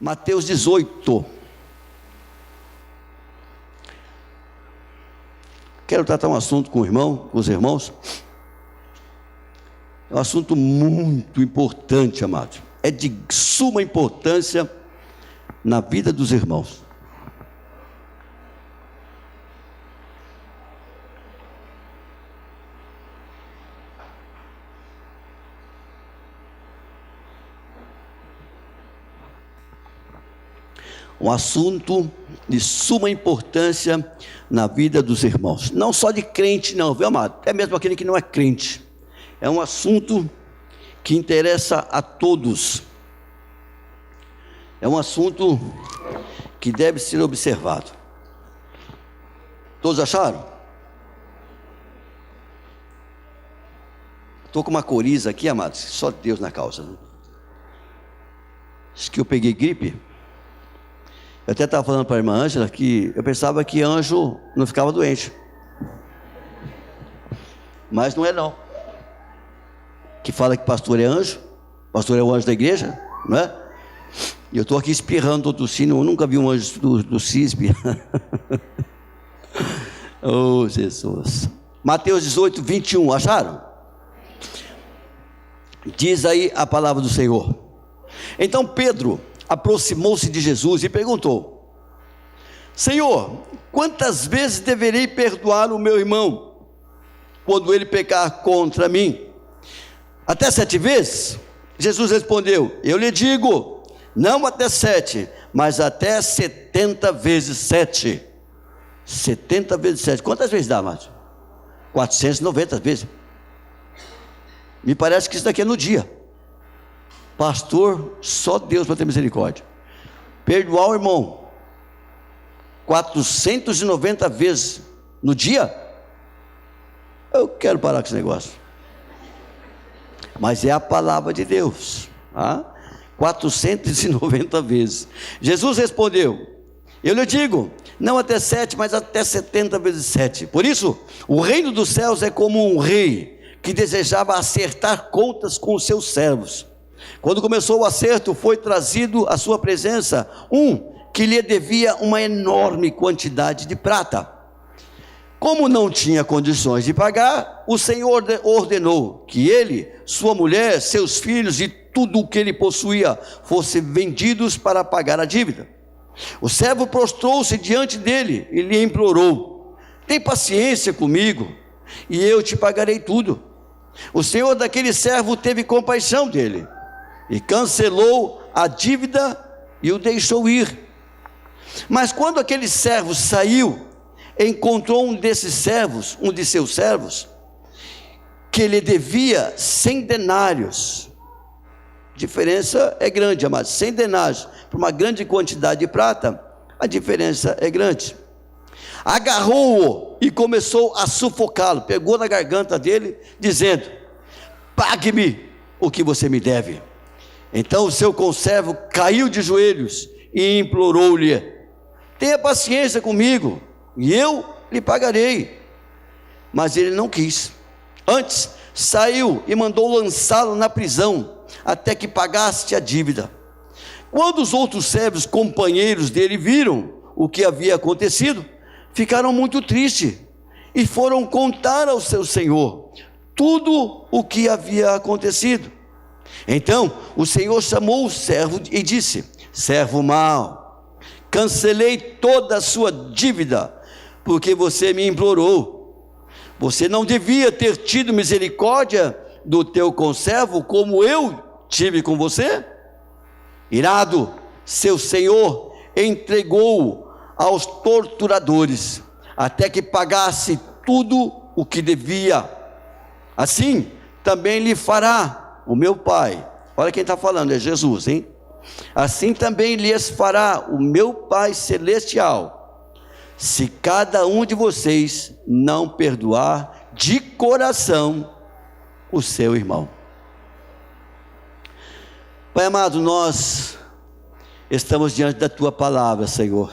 Mateus 18. Quero tratar um assunto com os irmãos. É um assunto muito importante, amados. É de suma importância na vida dos irmãos. Um assunto de suma importância na vida dos irmãos. Não só de crente não, viu, amado? Até mesmo aquele que não é crente. É um assunto que interessa a todos. É um assunto que deve ser observado. Todos acharam? Estou com uma coriza aqui, amados. Só Deus na causa. Né? Acho que eu peguei gripe. Eu até estava falando para a irmã Ângela que eu pensava que anjo não ficava doente. Mas não é não. Que fala que pastor é anjo, pastor é o anjo da igreja, não é? E eu estou aqui espirrando, estou tossindo, eu nunca vi um anjo do CISB. Oh, Jesus. Mateus 18, 21, acharam? Diz aí a palavra do Senhor. Então Pedro aproximou-se de Jesus e perguntou: Senhor, quantas vezes deverei perdoar o meu irmão quando ele pecar contra mim? Até 7 vezes? Jesus respondeu: eu lhe digo, não até 7, mas até 70 vezes 7. 70 vezes 7, quantas vezes dá, Márcio? 490 vezes. Me parece que isso daqui é no dia. Pastor, só Deus para ter misericórdia. Perdoar o irmão 490 vezes no dia? Eu quero parar com esse negócio. Mas é a palavra de Deus. 490 vezes. Jesus respondeu: eu lhe digo, não até 7, mas até 70 vezes 7. Por isso, o reino dos céus é como um rei que desejava acertar contas com os seus servos. Quando começou o acerto, foi trazido à sua presença um que lhe devia uma enorme quantidade de prata. Como não tinha condições de pagar, o Senhor ordenou que ele, sua mulher, seus filhos e tudo o que ele possuía fossem vendidos para pagar a dívida. O servo prostrou-se diante dele e lhe implorou: tem paciência comigo e eu te pagarei tudo. O senhor daquele servo teve compaixão dele e cancelou a dívida e o deixou ir. Mas quando aquele servo saiu, encontrou um de seus servos, que lhe devia 100 denários. A diferença é grande, amados. 100 denários para uma grande quantidade de prata, a diferença é grande. Agarrou-o e começou a sufocá-lo, pegou na garganta dele, dizendo: pague-me o que você me deve. Então o seu conservo caiu de joelhos e implorou-lhe: tenha paciência comigo e eu lhe pagarei. Mas ele não quis. Antes saiu e mandou lançá-lo na prisão até que pagasse a dívida. Quando os outros servos companheiros dele viram o que havia acontecido, ficaram muito tristes e foram contar ao seu senhor tudo o que havia acontecido. Então o Senhor chamou o servo e disse: servo mau, cancelei toda a sua dívida, porque você me implorou. Você não devia ter tido misericórdia do teu conservo como eu tive com você? Irado, seu senhor entregou-o aos torturadores, até que pagasse tudo o que devia. Assim também lhe fará o meu Pai. Olha quem está falando, é Jesus, hein? Assim também lhes fará o meu Pai Celestial, se cada um de vocês não perdoar de coração o seu irmão. Pai amado, nós estamos diante da tua palavra, Senhor.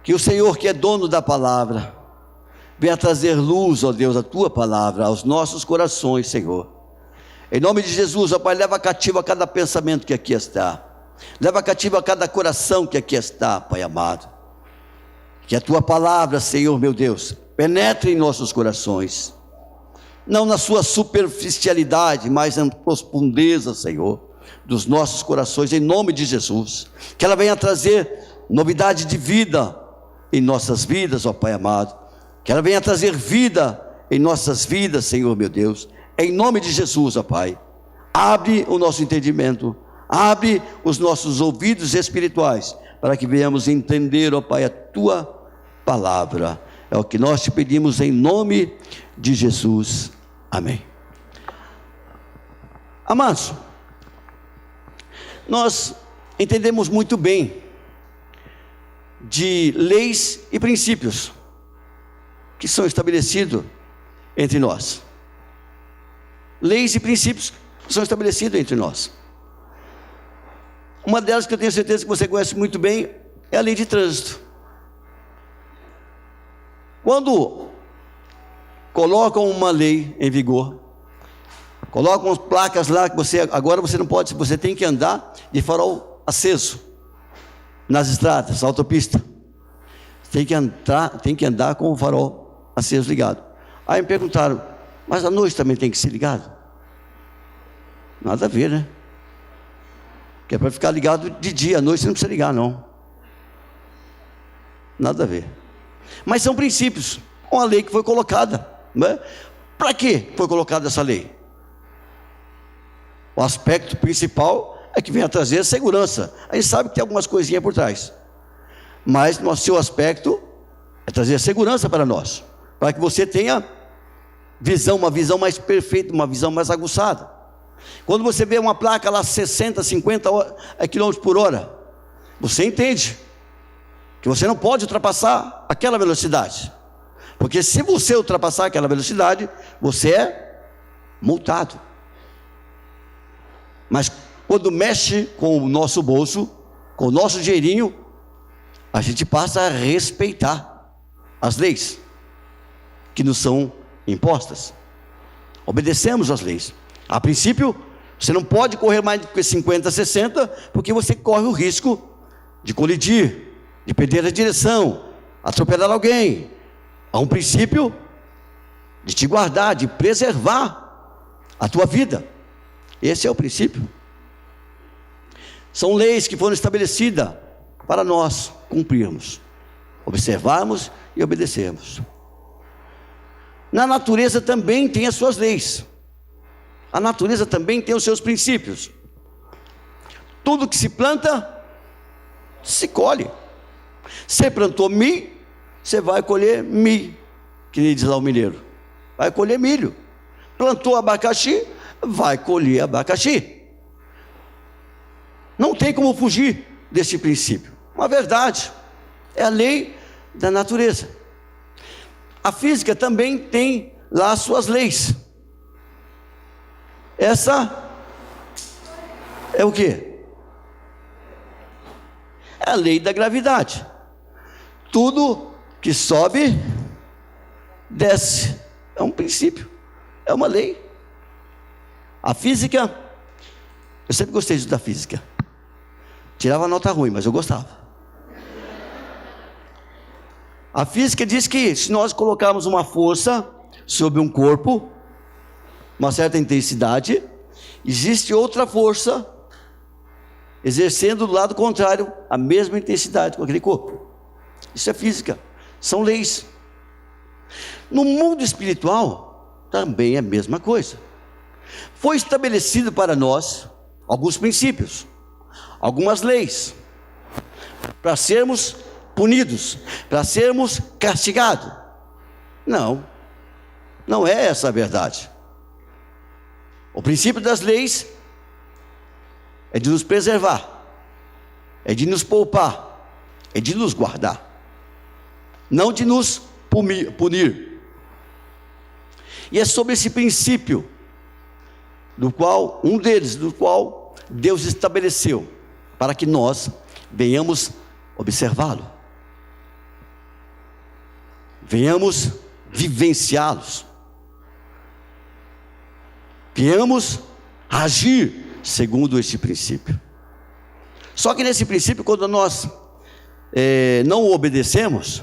Que o Senhor, que é dono da palavra, venha trazer luz, ó Deus, a tua palavra aos nossos corações, Senhor. Em nome de Jesus, ó Pai, leva cativo a cada pensamento que aqui está. Leva cativo a cada coração que aqui está, Pai amado. Que a Tua palavra, Senhor meu Deus, penetre em nossos corações. Não na sua superficialidade, mas na profundeza, Senhor, dos nossos corações, em nome de Jesus. Que ela venha trazer novidade de vida em nossas vidas, ó Pai amado. Que ela venha trazer vida em nossas vidas, Senhor meu Deus. Em nome de Jesus, ó Pai. Abre o nosso entendimento. Abre os nossos ouvidos espirituais, para que venhamos entender, ó Pai, a Tua palavra. É o que nós te pedimos em nome de Jesus. Amém. Amados, nós entendemos muito bem de leis e princípios que são estabelecidos entre nós. Leis e princípios que são estabelecidos entre nós. Uma delas que eu tenho certeza que você conhece muito bem é a lei de trânsito. Quando colocam uma lei em vigor, colocam as placas lá que agora você não pode, você tem que andar de farol aceso nas estradas, autopista. Tem que andar com o farol aceso ligado. Aí me perguntaram, mas à noite também tem que ser ligado? Nada a ver, né? Que é para ficar ligado de dia, à noite você não precisa ligar, não. Nada a ver. Mas são princípios, uma lei que foi colocada, né? Para que foi colocada essa lei? O aspecto principal é que vem a trazer segurança. A gente sabe que tem algumas coisinhas por trás, mas no seu aspecto é trazer segurança para nós, para que você tenha uma visão mais perfeita, uma visão mais aguçada. Quando você vê uma placa lá 60, 50 km por hora, você entende que você não pode ultrapassar aquela velocidade, porque se você ultrapassar aquela velocidade, você é multado. Mas quando mexe com o nosso bolso, com o nosso dinheirinho, a gente passa a respeitar as leis que nos são impostas. Obedecemos às leis. A princípio, você não pode correr mais de 50, 60, porque você corre o risco de colidir, de perder a direção, atropelar alguém. Há um princípio de te guardar, de preservar a tua vida. Esse é o princípio. São leis que foram estabelecidas para nós cumprirmos, observarmos e obedecermos. Na natureza também tem as suas leis. A natureza também tem os seus princípios. Tudo que se planta, se colhe. Você plantou milho, você vai colher milho, que nem diz lá o mineiro. Vai colher milho. Plantou abacaxi, vai colher abacaxi. Não tem como fugir desse princípio. Uma verdade, é a lei da natureza. A física também tem lá as suas leis. Essa é o quê? É a lei da gravidade. Tudo que sobe, desce. É um princípio, é uma lei. A física, eu sempre gostei da física. Tirava nota ruim, mas eu gostava. A física diz que se nós colocarmos uma força sobre um corpo, uma certa intensidade, existe outra força exercendo do lado contrário a mesma intensidade com aquele corpo. Isso é física, são leis. No mundo espiritual também é a mesma coisa. Foi estabelecido para nós alguns princípios, algumas leis, para sermos punidos, para sermos castigados. Não é essa a verdade. O princípio das leis é de nos preservar, é de nos poupar, é de nos guardar, não de nos punir. E é sobre esse princípio, um deles, do qual Deus estabeleceu, para que nós venhamos observá-lo, venhamos vivenciá-los, venhamos agir segundo este princípio. Só que nesse princípio, quando nós não o obedecemos,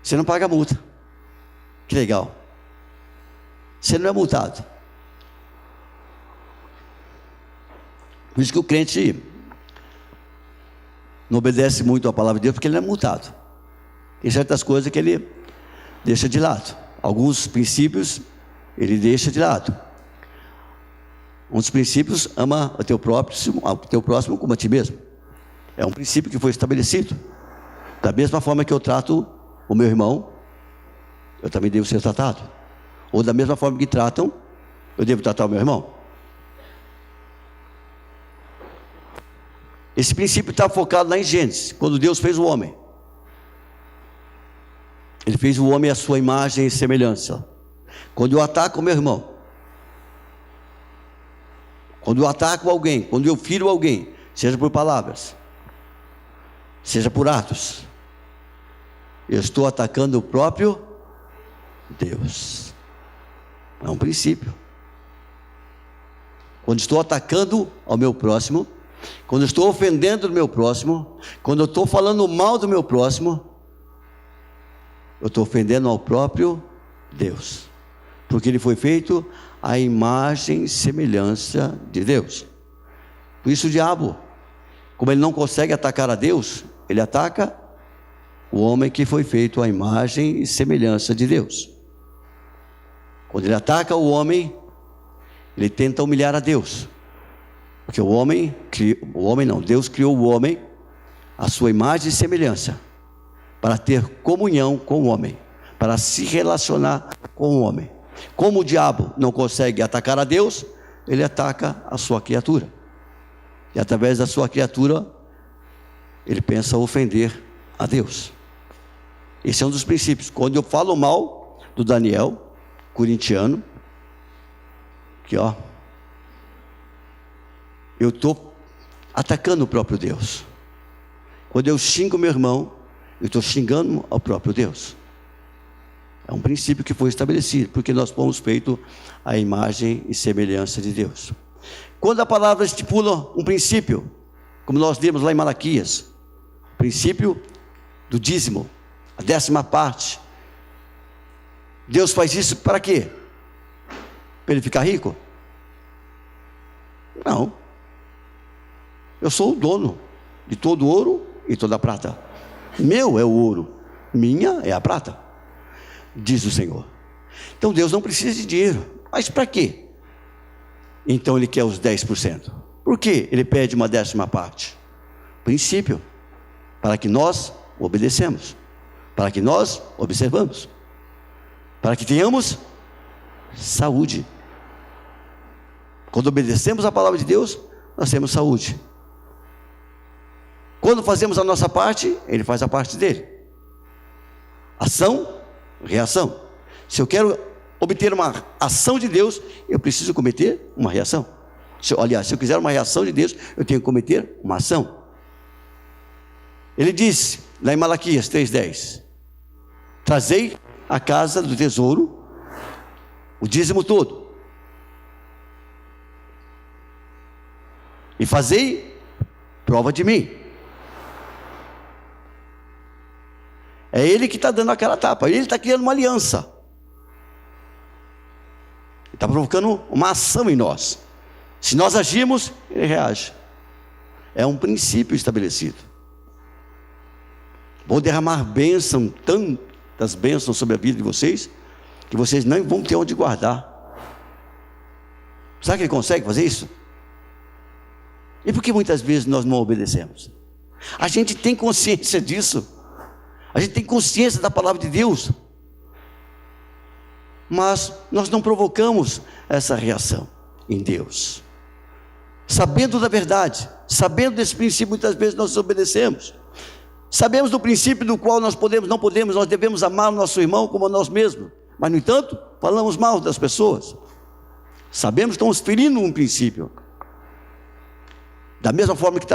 você não paga multa. Que legal. Você não é multado. Por isso que o crente não obedece muito à palavra de Deus, porque ele não é multado. Tem certas coisas que ele deixa de lado. Alguns princípios ele deixa de lado. Um dos princípios: ama o teu próximo como a ti mesmo. É um princípio que foi estabelecido. Da mesma forma que eu trato o meu irmão, eu também devo ser tratado. Ou da mesma forma que tratam, eu devo tratar o meu irmão. Esse princípio está focado lá em Gênesis, quando Deus fez o homem. Ele fez o homem à sua imagem e semelhança. Quando eu ataco o meu irmão, quando eu ataco alguém, quando eu firo alguém, seja por palavras, seja por atos, eu estou atacando o próprio Deus. É um princípio. Quando estou atacando ao meu próximo, quando eu estou ofendendo o meu próximo, quando eu estou falando mal do meu próximo, eu estou ofendendo ao próprio Deus, porque ele foi feito à imagem e semelhança de Deus. Por isso o diabo, como ele não consegue atacar a Deus, ele ataca o homem que foi feito à imagem e semelhança de Deus. Quando ele ataca o homem, ele tenta humilhar a Deus, porque Deus criou o homem à sua imagem e semelhança, para ter comunhão com o homem, para se relacionar com o homem. Como o diabo não consegue atacar a Deus, ele ataca a sua criatura, e através da sua criatura ele pensa ofender a Deus. Esse é um dos princípios. Quando eu falo mal do Daniel, corintiano, aqui ó, eu estou atacando o próprio Deus. Quando eu xingo meu irmão, eu estou xingando ao próprio Deus. É um princípio que foi estabelecido, porque nós fomos feitos à imagem e semelhança de Deus. Quando a palavra estipula um princípio, como nós lemos lá em Malaquias, o princípio do dízimo, a 10ª parte, Deus faz isso para quê? Para ele ficar rico? Não. Eu sou o dono de todo ouro e toda prata. Meu é o ouro, minha é a prata, diz o Senhor. Então Deus não precisa de dinheiro. Mas para quê? Então ele quer os 10%. Por que ele pede uma 10ª parte? Princípio, para que nós obedecemos, para que nós observamos, para que tenhamos saúde. Quando obedecemos a palavra de Deus, nós temos saúde. Quando fazemos a nossa parte, ele faz a parte dele. Ação, reação. Se eu quero obter uma ação de Deus, eu preciso cometer uma reação. Se eu quiser uma reação de Deus, eu tenho que cometer uma ação. Ele disse, lá em Malaquias 3,10: trazei à casa do tesouro o dízimo todo, e fazei prova de mim. É ele que está dando aquela tapa, ele está criando uma aliança, ele está provocando uma ação em nós. Se nós agirmos, ele reage. É um princípio estabelecido. Vou derramar bênção, tantas bênçãos sobre a vida de vocês, que vocês não vão ter onde guardar. Sabe que ele consegue fazer isso? E por que muitas vezes nós não obedecemos? A gente tem consciência disso, a gente tem consciência da palavra de Deus, mas nós não provocamos essa reação em Deus. Sabendo da verdade, sabendo desse princípio, muitas vezes nós obedecemos. Sabemos do princípio do qual nós não podemos, nós devemos amar o nosso irmão como a nós mesmos, mas no entanto, falamos mal das pessoas. Sabemos que estamos ferindo um princípio. Da mesma forma que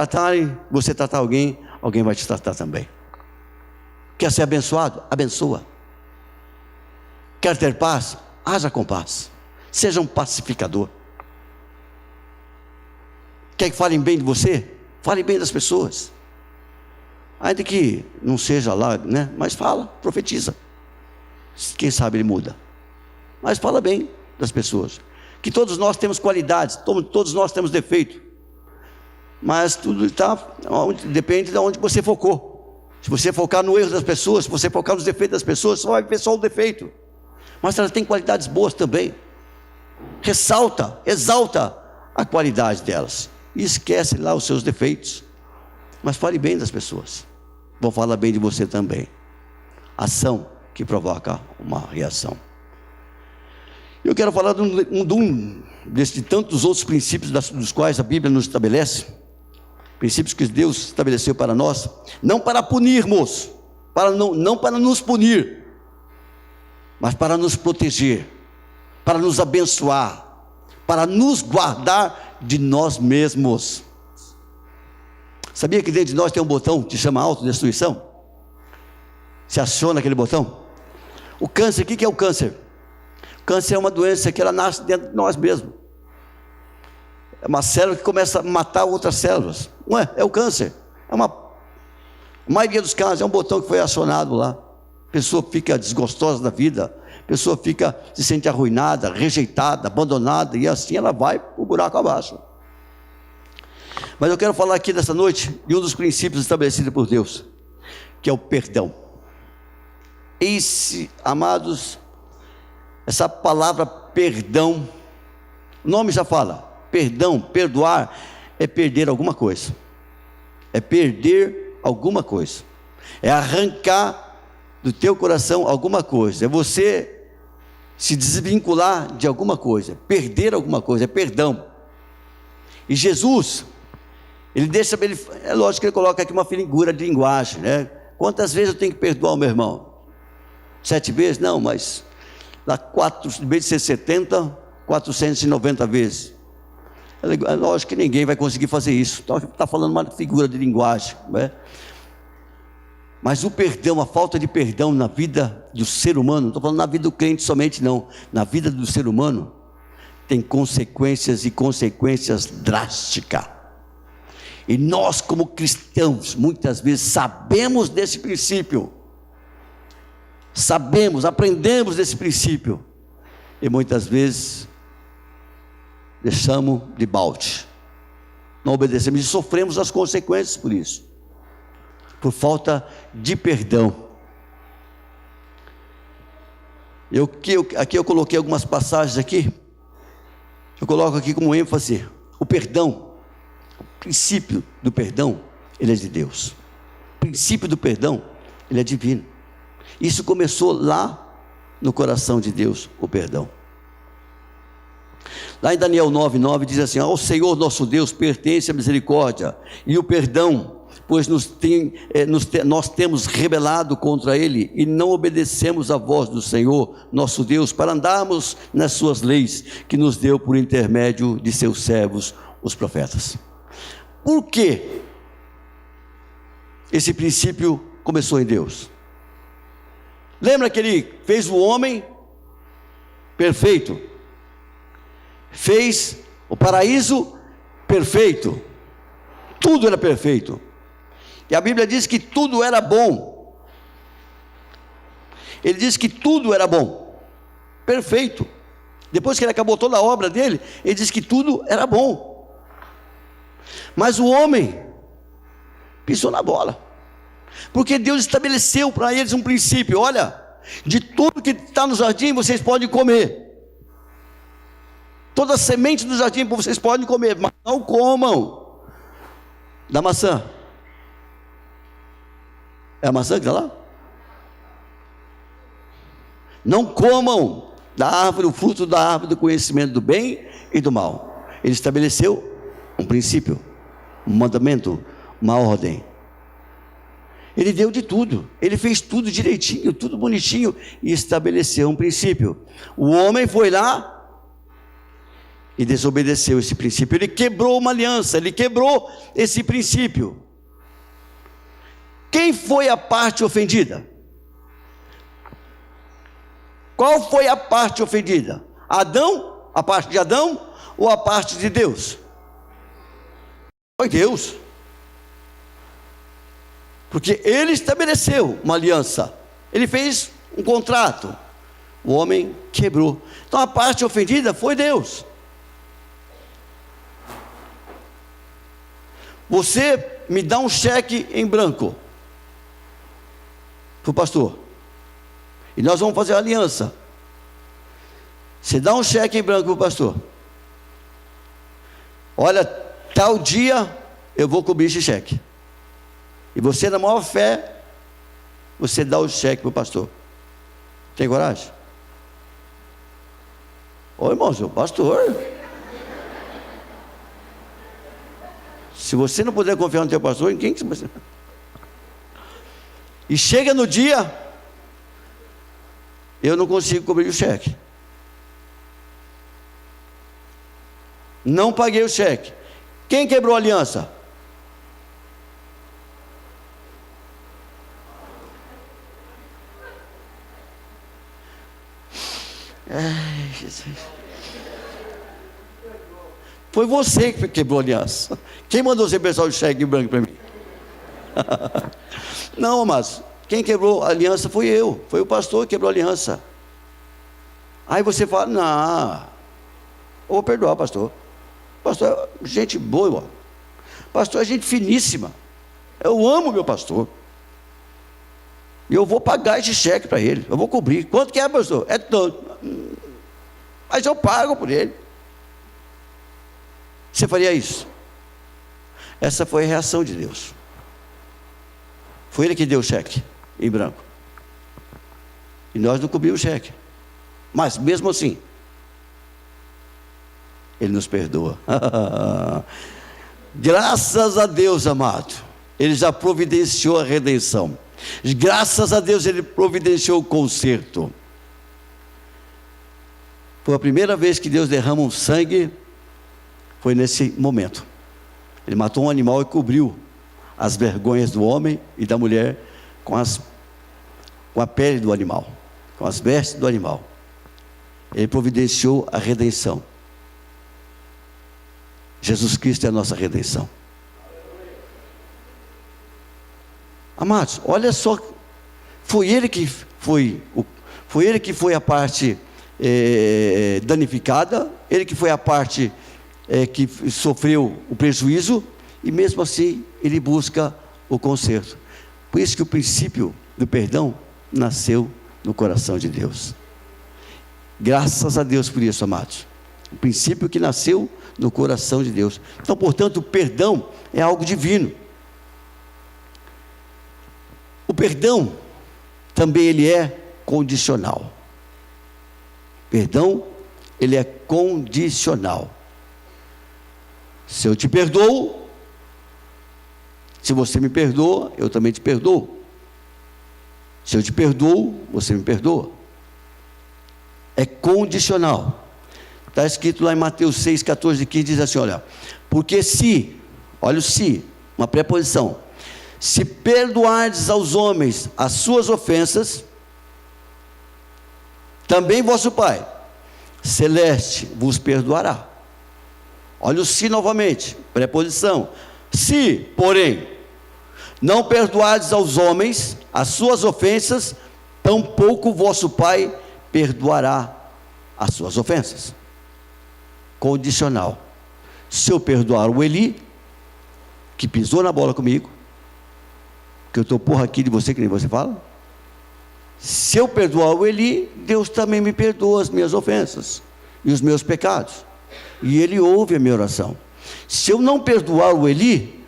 você tratar alguém, alguém vai te tratar também. Quer ser abençoado? Abençoa. Quer ter paz? Haja com paz. Seja um pacificador. Quer que falem bem de você? Fale bem das pessoas. Ainda que não seja lá, né? Mas fala, profetiza. Quem sabe ele muda. Mas fala bem das pessoas. Que todos nós temos qualidades, todos nós temos defeito. Mas tudo depende de onde você focou. Se você focar no erro das pessoas, se você focar nos defeitos das pessoas, você vai ver só o defeito. Mas elas têm qualidades boas também. Ressalta, exalta a qualidade delas. E esquece lá os seus defeitos. Mas fale bem das pessoas. Vão falar bem de você também. Ação que provoca uma reação. Eu quero falar de de tantos outros princípios dos quais a Bíblia nos estabelece. Princípios que Deus estabeleceu para nós. Não para punirmos, não para nos punir, mas para nos proteger, para nos abençoar, para nos guardar de nós mesmos. Sabia que dentro de nós tem um botão que chama autodestruição? Se aciona aquele botão. O câncer, o que é o câncer? O câncer é uma doença que ela nasce dentro de nós mesmos. É uma célula que começa a matar outras células. Não é? É o câncer. A maioria dos casos é um botão que foi acionado lá. A pessoa fica desgostosa da vida. A pessoa se sente arruinada, rejeitada, abandonada. E assim ela vai para o buraco abaixo. Mas eu quero falar aqui nessa noite de um dos princípios estabelecidos por Deus, que é o perdão. Amados, essa palavra perdão, o nome já fala, perdão, perdoar, é perder alguma coisa. É perder alguma coisa. É arrancar do teu coração alguma coisa. É você se desvincular de alguma coisa. Perder alguma coisa, é perdão. E Jesus, é lógico que ele coloca aqui uma figura de linguagem, né? Quantas vezes eu tenho que perdoar o meu irmão? 7 vezes? Não, mas dá 4, em vez de ser 70, 490 vezes. É lógico que ninguém vai conseguir fazer isso. Então está falando uma figura de linguagem, né? Mas o perdão, a falta de perdão na vida do ser humano, não estou falando na vida do crente somente não, na vida do ser humano, tem consequências e consequências drásticas. E nós como cristãos, muitas vezes sabemos desse princípio, aprendemos desse princípio, e muitas vezes deixamos de balde, não obedecemos e sofremos as consequências por isso, por falta de perdão. Aqui eu coloquei algumas passagens aqui, eu coloco aqui como ênfase, o perdão. O princípio do perdão, ele é de Deus. O princípio do perdão, ele é divino. Isso começou lá no coração de Deus, o perdão. Lá em Daniel 9:9 diz assim: ao Senhor nosso Deus pertence a misericórdia e o perdão, pois nós temos rebelado contra Ele e não obedecemos a voz do Senhor nosso Deus para andarmos nas suas leis que nos deu por intermédio de seus servos, os profetas. Por que esse princípio começou em Deus? Lembra que Ele fez o homem perfeito, fez o paraíso perfeito, tudo era perfeito, e a Bíblia diz que tudo era bom. Ele diz que tudo era bom, perfeito. Depois que Ele acabou toda a obra dele, Ele diz que tudo era bom. Mas o homem pisou na bola, porque Deus estabeleceu para eles um princípio: olha, de tudo que está no jardim vocês podem comer, toda semente do jardim vocês podem comer, mas não comam da maçã. É a maçã que está lá? Não comam da árvore, o fruto da árvore do conhecimento do bem e do mal. Ele estabeleceu um princípio, um mandamento, uma ordem. Ele deu de tudo, Ele fez tudo direitinho, tudo bonitinho, e estabeleceu um princípio. O homem foi lá e desobedeceu esse princípio. Ele quebrou uma aliança, ele quebrou esse princípio. Quem foi a parte ofendida? Qual foi a parte ofendida? Adão? A parte de Adão ou a parte de Deus? Foi Deus. Porque ele estabeleceu uma aliança, ele fez um contrato, o homem quebrou. Então a parte ofendida foi Deus. Você me dá um cheque em branco para o pastor, e nós vamos fazer a aliança. Você dá um cheque em branco para o pastor: olha, tal dia eu vou cobrir esse cheque. E você, na maior fé, você dá o cheque para o pastor. Tem coragem? Ô irmão, seu pastor, se você não puder confiar no teu pastor, em quem que você... E chega no dia, eu não consigo cobrir o cheque, não paguei o cheque. Quem quebrou a aliança? Ai, Jesus. Foi você que quebrou a aliança. Quem mandou você pensar o cheque em branco para mim? Não, mas quem quebrou a aliança foi eu. Foi o pastor que quebrou a aliança. Aí você fala: não, eu vou perdoar o pastor. Pastor é gente boa, irmão. Pastor é gente finíssima. Eu amo meu pastor. E eu vou pagar esse cheque para ele. Eu vou cobrir. Quanto que é, pastor? É tanto. Mas eu pago por ele. Você faria isso? Essa foi a reação de Deus. Foi ele que deu o cheque em branco. E nós não cobrimos o cheque. Mas mesmo assim, ele nos perdoa. Graças a Deus, amado, ele já providenciou a redenção. Graças a Deus ele providenciou o conserto. Foi a primeira vez que Deus derrama um sangue, foi nesse momento. Ele matou um animal e cobriu as vergonhas do homem e da mulher com a pele do animal, com as vestes do animal. Ele providenciou a redenção. Jesus Cristo é a nossa redenção. Amados, olha só, foi ele que foi a parte danificada, ele que foi a parte que sofreu o prejuízo, e mesmo assim ele busca o conserto. Por isso que o princípio do perdão nasceu no coração de Deus. Graças a Deus por isso, amados. O princípio que nasceu no coração de Deus. Então, portanto, o perdão é algo divino. O perdão também ele é condicional. Perdão, ele é condicional. Se eu te perdoo, se você me perdoa, eu também te perdoo. Se eu te perdoo, você me perdoa. É condicional. Está escrito lá em Mateus 6, 14 e 15, diz assim, olha, porque se, olha o se, uma preposição, se perdoardes aos homens as suas ofensas, também vosso Pai Celeste vos perdoará. Olha o se novamente, preposição. Se, porém, não perdoardes aos homens as suas ofensas, tampouco vosso Pai perdoará as suas ofensas. Condicional. Se eu perdoar o Eli, que pisou na bola comigo, que eu estou porra aqui de você, que nem você fala, se eu perdoar o Eli, Deus também me perdoa as minhas ofensas e os meus pecados, e Ele ouve a minha oração. Se eu não perdoar o Eli,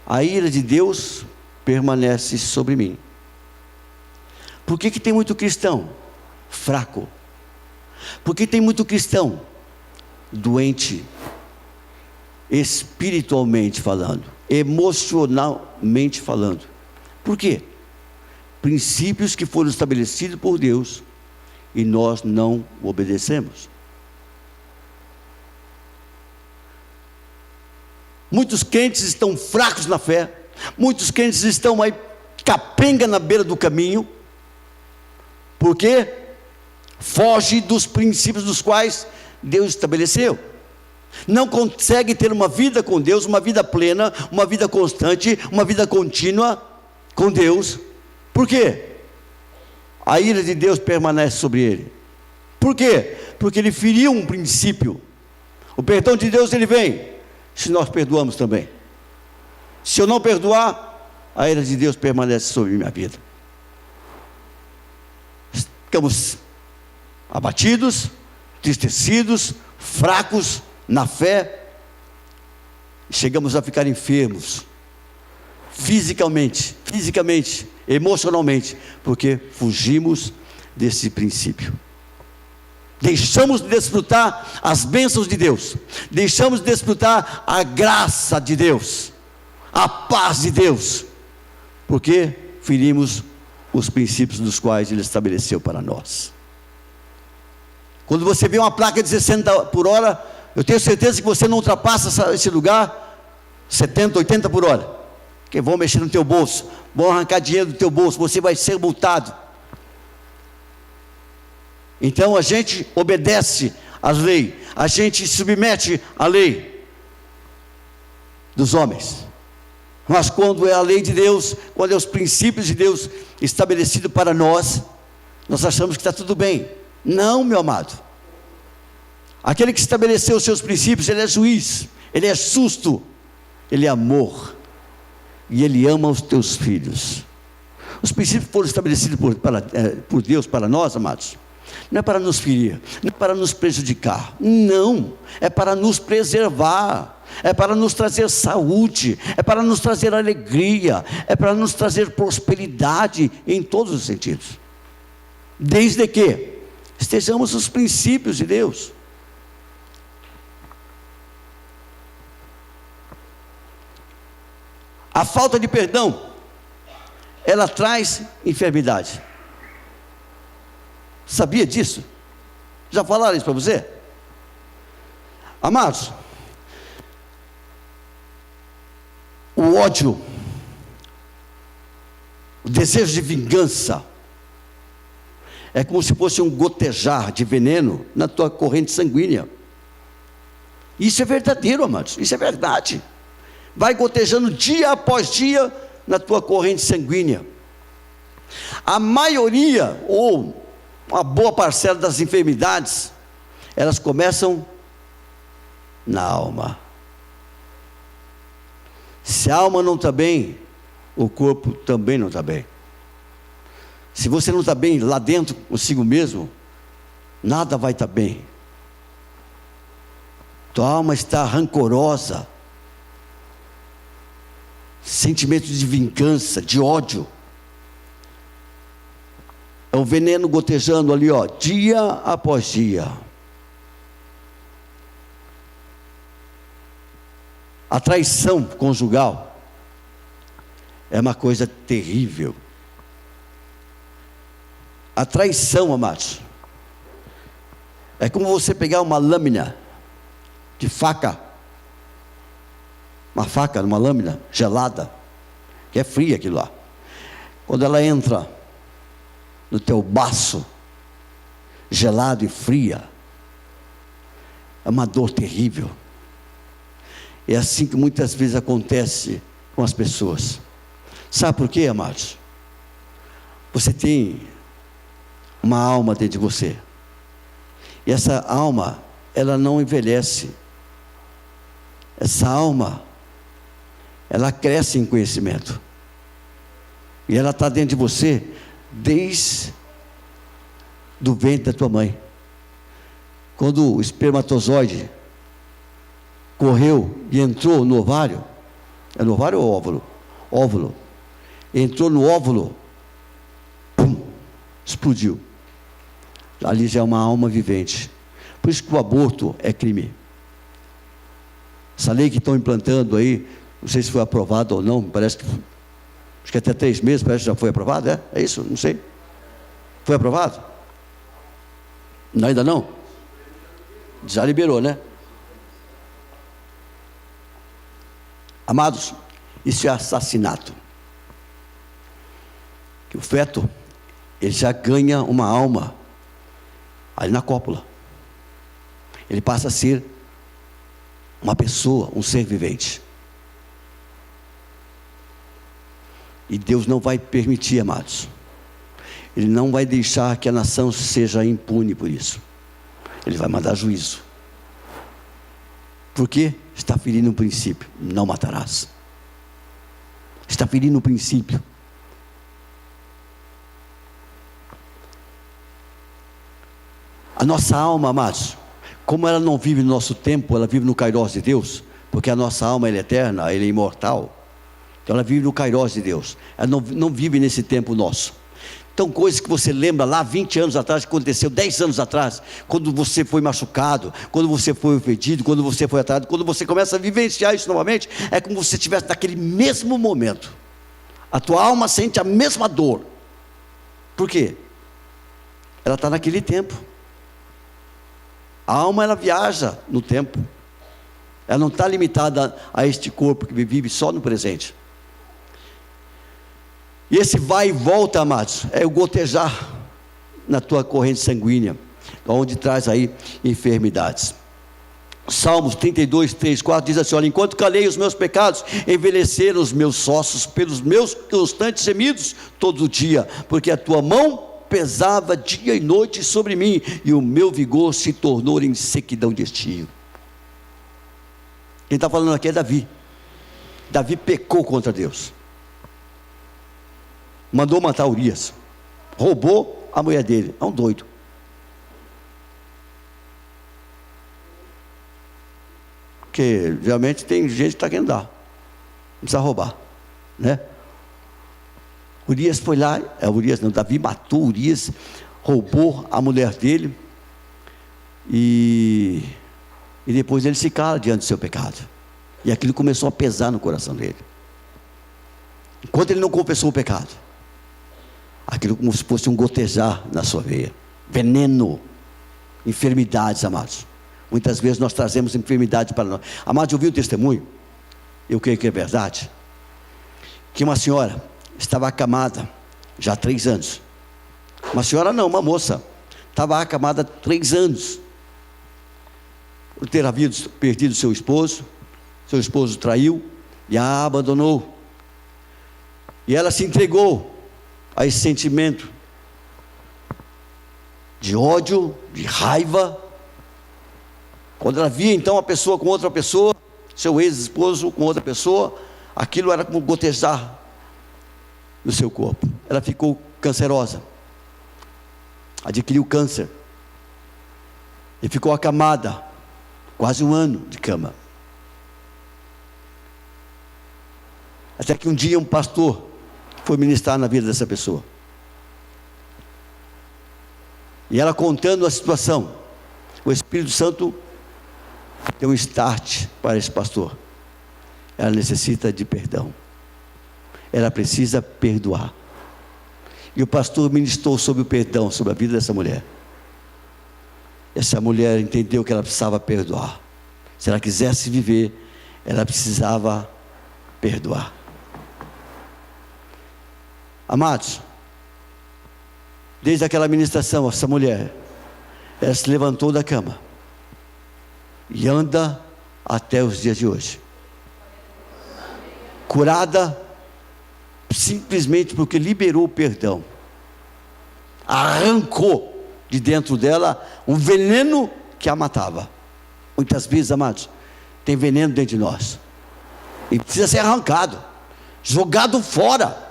a ira de Deus permanece sobre mim. Por que tem muito cristão fraco? Por que tem muito cristão doente, espiritualmente falando, emocionalmente falando? Por quê? Princípios que foram estabelecidos por Deus e nós não obedecemos. Muitos crentes estão fracos na fé, muitos crentes estão aí capenga na beira do caminho, porque foge dos princípios dos quais Deus estabeleceu. Não consegue ter uma vida com Deus, uma vida plena, uma vida constante, uma vida contínua, com Deus. Por quê? A ira de Deus permanece sobre ele. Por quê? Porque ele feriu um princípio. O perdão de Deus, ele vem se nós perdoamos também. Se eu não perdoar, a ira de Deus permanece sobre minha vida. Ficamos abatidos, entristecidos, fracos na fé, chegamos a ficar enfermos, fisicamente, emocionalmente, porque fugimos desse princípio. Deixamos de desfrutar as bênçãos de Deus, deixamos de desfrutar a graça de Deus, a paz de Deus, porque ferimos os princípios dos quais Ele estabeleceu para nós. Quando você vê uma placa de 60 por hora, eu tenho certeza que você não ultrapassa esse lugar 70, 80 por hora, porque vão mexer no teu bolso, vão arrancar dinheiro do teu bolso, você vai ser multado. Então a gente obedece às leis, a gente submete à lei dos homens. Mas quando é a lei de Deus, quando é os princípios de Deus estabelecidos para nós, nós achamos que está tudo bem. Não, meu amado. Aquele que estabeleceu os seus princípios, ele é juiz, ele é justo, ele é amor, e ele ama os teus filhos. Os princípios foram estabelecidos por Deus para nós, amados. Não é para nos ferir, não é para nos prejudicar, não, é para nos preservar, é para nos trazer saúde, é para nos trazer alegria, é para nos trazer prosperidade em todos os sentidos, desde que estejamos nos princípios de Deus. A falta de perdão, ela traz enfermidade. Sabia disso? Já falaram isso para você? Amados, o ódio, o desejo de vingança, é como se fosse um gotejar de veneno na tua corrente sanguínea. Isso é verdadeiro, amados, isso é verdade. Vai gotejando dia após dia na tua corrente sanguínea. A maioria, ou uma boa parcela das enfermidades, elas começam na alma. Se a alma não está bem, o corpo também não está bem. Se você não está bem lá dentro consigo mesmo, nada vai estar bem. Tua alma está rancorosa, sentimento de vingança, de ódio. É o veneno gotejando ali, ó, dia após dia. A traição conjugal é uma coisa terrível. A traição, amados, é como você pegar uma lâmina de faca, uma faca numa lâmina gelada, que é fria aquilo lá. Quando ela entra no teu baço, gelado e fria, é uma dor terrível. É assim que muitas vezes acontece com as pessoas. Sabe por quê, amados? Você tem uma alma dentro de você, e essa alma, ela não envelhece. Essa alma, ela cresce em conhecimento, e ela está dentro de você desde do ventre da tua mãe. Quando o espermatozoide correu e entrou no ovário, é no ovário ou óvulo? Óvulo. Entrou no óvulo, pum, explodiu. Ali já é uma alma vivente. Por isso que o aborto é crime. Essa lei que estão implantando aí, não sei se foi aprovada ou não, parece que acho que até 3 meses, parece que já foi aprovado, é isso? Não sei. Foi aprovado? Não, ainda não? Já liberou, né? Amados, isso é assassinato. Que o feto, ele já ganha uma alma ali na cópula. Ele passa a ser uma pessoa, um ser vivente. E Deus não vai permitir, amados. Ele não vai deixar que a nação seja impune por isso. Ele vai mandar juízo. Por quê? Está ferindo o princípio: não matarás. Está ferindo o princípio. A nossa alma, amados, como ela não vive no nosso tempo, ela vive no Kairos de Deus, porque a nossa alma ela é eterna, ela é imortal. Então ela vive no Kairos de Deus. Ela não vive nesse tempo nosso. Então, coisas que você lembra lá 20 anos atrás, que aconteceu 10 anos atrás, quando você foi machucado, quando você foi ofendido, quando você foi atacado, quando você começa a vivenciar isso novamente, é como se você estivesse naquele mesmo momento. A tua alma sente a mesma dor. Por quê? Ela está naquele tempo. A alma, ela viaja no tempo. Ela não está limitada a este corpo que vive só no presente. E esse vai e volta, amados, é o gotejar na tua corrente sanguínea, onde traz aí enfermidades. Salmos 32, 3, 4 diz assim: olha, enquanto calei os meus pecados, envelheceram os meus ossos pelos meus constantes gemidos todo dia, porque a tua mão pesava dia e noite sobre mim, e o meu vigor se tornou em sequidão de estio. Quem está falando aqui é Davi. Davi pecou contra Deus, mandou matar Urias, roubou a mulher dele. É um doido. Porque realmente tem gente que está querendo dar, não precisa roubar, né? Urias foi lá, Davi matou Urias, roubou a mulher dele, e depois ele se cala diante do seu pecado, e aquilo começou a pesar no coração dele. Enquanto ele não confessou o pecado, aquilo como se fosse um gotejar na sua veia, veneno, enfermidades, amados. Muitas vezes nós trazemos enfermidades para nós. Amados, eu vi um testemunho, eu creio que é verdade, que uma senhora estava acamada já há 3 anos. Uma senhora não, uma moça, estava acamada há 3 anos, por ter perdido seu esposo traiu e a abandonou, e ela se entregou a esse sentimento de ódio, de raiva. Quando ela via então a pessoa com outra pessoa, seu ex-esposo com outra pessoa, aquilo era como gotejar no seu corpo. Ela ficou cancerosa, adquiriu câncer, e ficou acamada, quase 1 ano de cama. Até que um dia um pastor foi ministrar na vida dessa pessoa, e ela contando a situação, o Espírito Santo deu um start para esse pastor. Ela necessita de perdão, ela precisa perdoar. E o pastor ministrou sobre o perdão, sobre a vida dessa mulher. Essa mulher entendeu que ela precisava perdoar. Se ela quisesse viver, ela precisava perdoar. Amados, desde aquela ministração, essa mulher, ela se levantou da cama e anda até os dias de hoje, curada, simplesmente porque liberou o perdão, arrancou de dentro dela um veneno que a matava. Muitas vezes, amados, tem veneno dentro de nós, e precisa ser arrancado, jogado fora.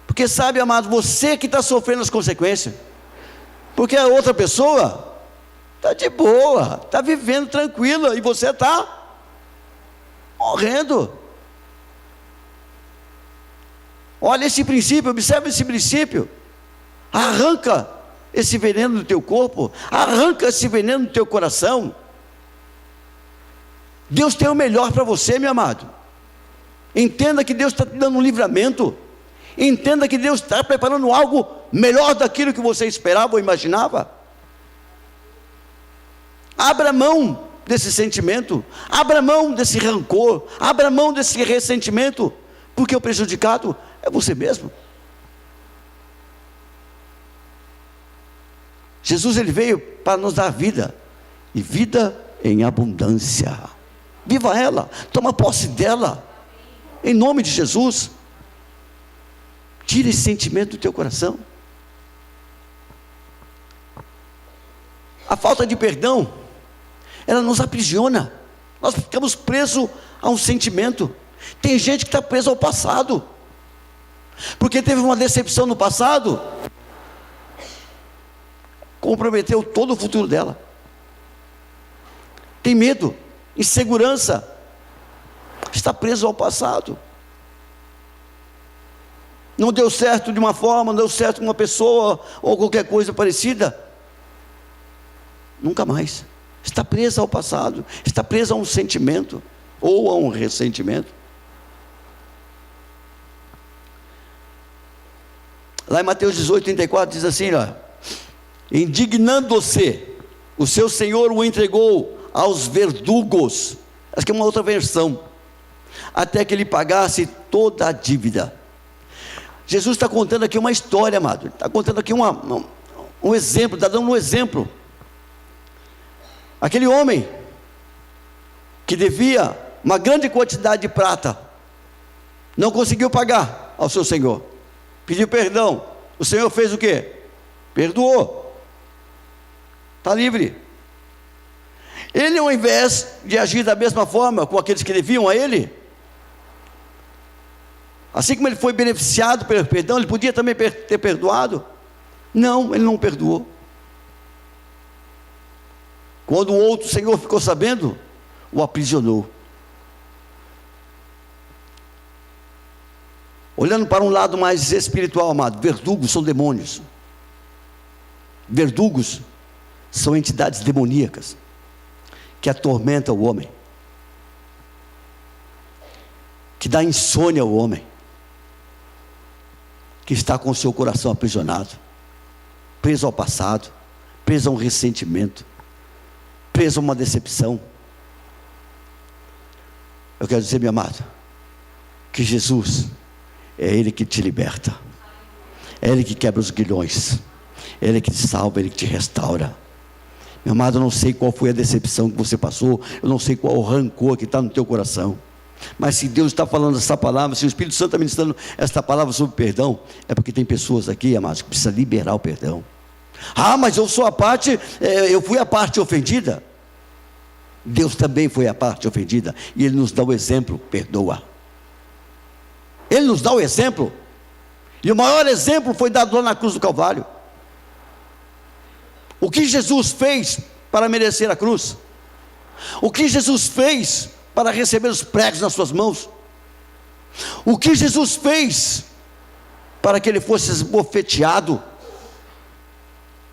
Porque sabe, amado, você que está sofrendo as consequências, porque a outra pessoa está de boa, está vivendo tranquila, e você está morrendo. Olha esse princípio, observa esse princípio. Arranca esse veneno do teu corpo, arranca esse veneno do teu coração. Deus tem o melhor para você, meu amado. Entenda que Deus está te dando um livramento. Entenda que Deus está preparando algo melhor daquilo que você esperava ou imaginava. Abra mão desse sentimento, abra mão desse rancor, abra mão desse ressentimento, porque o prejudicado é você mesmo. Jesus, ele veio para nos dar vida, e vida em abundância. Viva ela, toma posse dela, em nome de Jesus. Tira esse sentimento do teu coração. A falta de perdão, ela nos aprisiona. Nós ficamos presos a um sentimento. Tem gente que está preso ao passado, porque teve uma decepção no passado, comprometeu todo o futuro dela. Tem medo, insegurança, está preso ao passado. Não deu certo de uma forma, não deu certo com uma pessoa, ou qualquer coisa parecida, nunca mais. Está preso ao passado, está preso a um sentimento, ou a um ressentimento. Lá em Mateus 18, 34 diz assim, ó: indignando-se, o seu senhor o entregou aos verdugos. Acho que é uma outra versão. Até que ele pagasse toda a dívida. Jesus está contando aqui uma história, amado. Está contando aqui um exemplo, está dando um exemplo. Aquele homem que devia uma grande quantidade de prata, não conseguiu pagar ao seu senhor, pediu perdão. O senhor fez o quê? Perdoou, está livre. Ele, ao invés de agir da mesma forma com aqueles que deviam a ele, assim como ele foi beneficiado pelo perdão, ele podia também ter perdoado. Não, ele não perdoou. Quando o outro senhor ficou sabendo, o aprisionou. Olhando para um lado mais espiritual, amado, verdugos são demônios. Verdugos são entidades demoníacas que atormentam o homem, que dá insônia ao homem, que está com o seu coração aprisionado, preso ao passado, preso a um ressentimento, preso a uma decepção. Eu quero dizer, meu amado, que Jesus é Ele que te liberta, é Ele que quebra os grilhões, é Ele que te salva, é Ele que te restaura. Meu amado, eu não sei qual foi a decepção que você passou, eu não sei qual o rancor que está no teu coração, mas se Deus está falando essa palavra, se o Espírito Santo está ministrando esta palavra sobre perdão, é porque tem pessoas aqui, amados, que precisam liberar o perdão. Ah, mas eu sou a parte, eu fui a parte ofendida. Deus também foi a parte ofendida, e Ele nos dá o exemplo, perdoa. Ele nos dá o exemplo, e o maior exemplo foi dado lá na cruz do Calvário. O que Jesus fez para merecer a cruz? O que Jesus fez para receber os pregos nas suas mãos? O que Jesus fez para que ele fosse esbofeteado?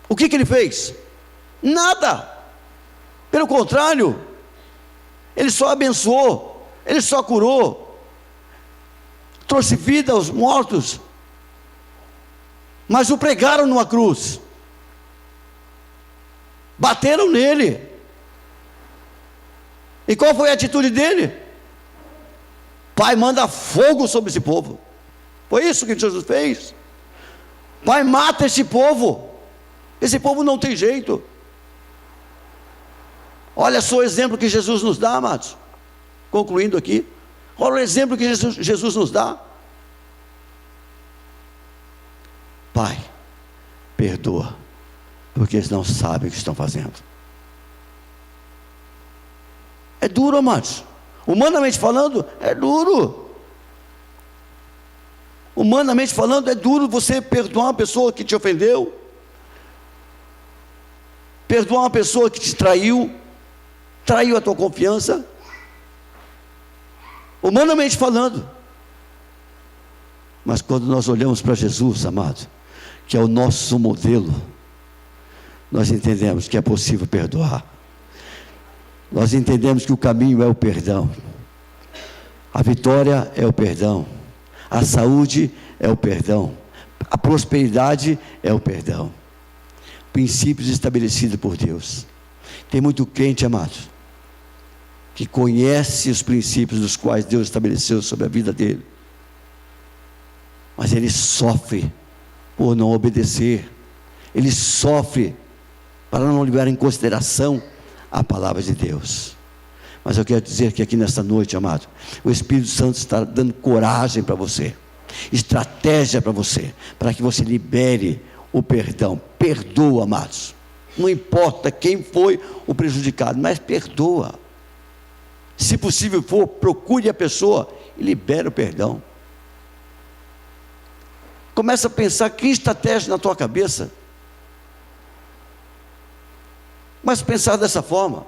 O que ele fez? Nada. Pelo contrário, ele só abençoou, ele só curou, trouxe vida aos mortos, mas o pregaram numa cruz, bateram nele. E qual foi a atitude dele? Pai, manda fogo sobre esse povo. Foi isso que Jesus fez. Pai, mata esse povo. Esse povo não tem jeito. Olha só o exemplo que Jesus nos dá, amados. Concluindo aqui, olha o exemplo que Jesus nos dá. Pai, perdoa, porque eles não sabem o que estão fazendo. É duro, amados. Humanamente falando, é duro. Humanamente falando, é duro você perdoar uma pessoa que te ofendeu, perdoar uma pessoa que te traiu a tua confiança. Humanamente falando. Mas quando nós olhamos para Jesus, amado, que é o nosso modelo, nós entendemos que é possível perdoar. Nós entendemos que o caminho é o perdão, a vitória é o perdão, a saúde é o perdão, a prosperidade é o perdão. Princípios estabelecidos por Deus. Tem muito crente, amados, que conhece os princípios dos quais Deus estabeleceu sobre a vida dele, mas ele sofre por não obedecer, ele sofre para não levar em consideração a palavra de Deus. Mas eu quero dizer que aqui nesta noite, amado, o Espírito Santo está dando coragem para você, estratégia para você, para que você libere o perdão. Perdoa, amados. Não importa quem foi o prejudicado, mas perdoa. Se possível for, procure a pessoa e libere o perdão. Começa a pensar que estratégia na tua cabeça. Mas pensar dessa forma.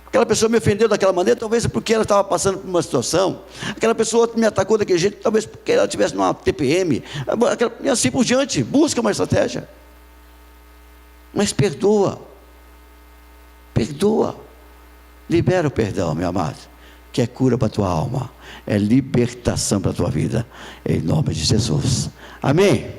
Aquela pessoa me ofendeu daquela maneira, talvez é porque ela estava passando por uma situação. Aquela pessoa me atacou daquele jeito, talvez porque ela estivesse numa TPM. E assim por diante. Busca uma estratégia. Mas perdoa. Perdoa. Libera o perdão, meu amado, que é cura para a tua alma, é libertação para a tua vida, em nome de Jesus. Amém?